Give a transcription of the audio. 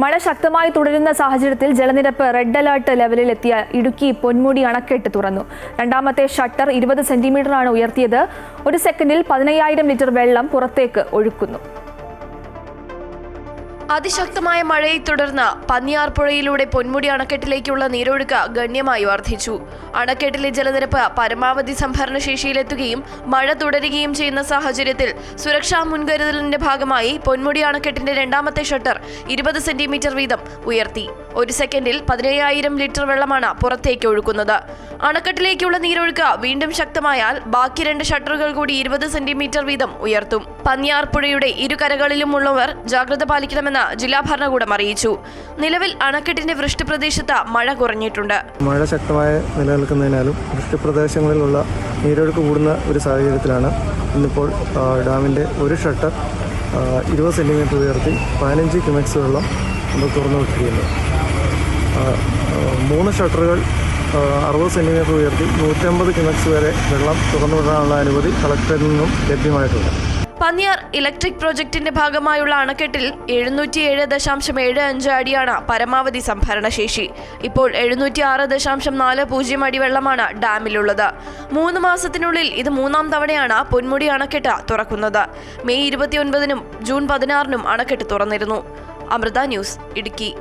മഴ ശക്തമായി തുടരുന്ന സാഹചര്യത്തിൽ ജലനിരപ്പ് റെഡ് അലർട്ട് ലെവലിൽ എത്തിയ ഇടുക്കി പൊന്മുടി അണക്കെട്ട് തുറന്നു. രണ്ടാമത്തെ ഷട്ടർ 20 സെന്റിമീറ്ററാണ് ഉയർത്തിയത്. ഒരു സെക്കൻഡിൽ 15,000 ലിറ്റർ വെള്ളം പുറത്തേക്ക് ഒഴുക്കുന്നു. അതിശക്തമായ മഴയെ തുടർന്ന് പന്നിയാർ പുഴയിലൂടെ പൊന്മുടി അണക്കെട്ടിലേക്കുള്ള നീരൊഴുക്ക് ഗണ്യമായി വർദ്ധിച്ചു. അണക്കെട്ടിലെ ജലനിരപ്പ് പരമാവധി സംഭരണ ശേഷിയിലെത്തുകയും മഴ തുടരുകയും ചെയ്യുന്ന സാഹചര്യത്തിൽ സുരക്ഷാ മുൻകരുതലിന്റെ ഭാഗമായി പൊന്മുടി അണക്കെട്ടിന്റെ രണ്ടാമത്തെ ഷട്ടർ 20 സെന്റിമീറ്റർ വീതം ഉയർത്തി. ഒരു സെക്കൻഡിൽ 15,000 ലിറ്റർ വെള്ളമാണ് പുറത്തേക്ക് ഒഴുക്കുന്നത്. അണക്കെട്ടിലേക്കുള്ള നീരൊഴുക്ക് വീണ്ടും ശക്തമായാൽ ബാക്കി 2 ഷട്ടറുകൾ കൂടി 20 സെന്റിമീറ്റർ വീതം ഉയർത്തും. പന്നിയാർ പുഴയുടെ ഇരുകരകളിലുമുള്ളവർ ജാഗ്രത പാലിക്കണമെന്ന് ജില്ലാ ഭരണകൂടം അറിയിച്ചു. നിലവിൽ അണക്കെട്ടിന്റെ വൃഷ്ടിപ്രദേശത്ത് മഴ കുറഞ്ഞിട്ടുണ്ട്. മഴ ശക്തമായി നിലനിൽക്കുന്നതിനാലും വൃഷ്ടിപ്രദേശങ്ങളിലുള്ള നീരൊഴുക്ക് കൂടുന്ന ഒരു സാഹചര്യത്തിലാണ് ഇന്നിപ്പോൾ ഡാമിൻ്റെ ഒരു ഷട്ടർ 20 സെന്റിമീറ്റർ ഉയർത്തി 15 ക്യുമെക്സ് വെള്ളം നമ്മൾ തുറന്നു വിട്ടിരിക്കുന്നത്. 3 ഷട്ടറുകൾ 60 സെന്റിമീറ്റർ ഉയർത്തി 150 ക്യുമെക്സ് വരെ വെള്ളം തുറന്നു വിടാനുള്ള അനുമതി കളക്ടറിൽ നിന്നും ലഭ്യമായിട്ടുണ്ട്. പന്നിയാർ ഇലക്ട്രിക് പ്രോജക്ടിന്റെ ഭാഗമായുള്ള അണക്കെട്ടിൽ 707.75 അടിയാണ് പരമാവധി സംഭരണ ശേഷി. ഇപ്പോൾ 706.40 അടി വെള്ളമാണ് ഡാമിലുള്ളത്. 3 മാസത്തിനുള്ളിൽ ഇത് 3ാം തവണയാണ് പൊന്മുടി അണക്കെട്ട് തുറക്കുന്നത്. മെയ് 29-നും ജൂൺ 16-നും അണക്കെട്ട് തുറന്നിരുന്നു. അമൃത ന്യൂസ്, ഇടുക്കി.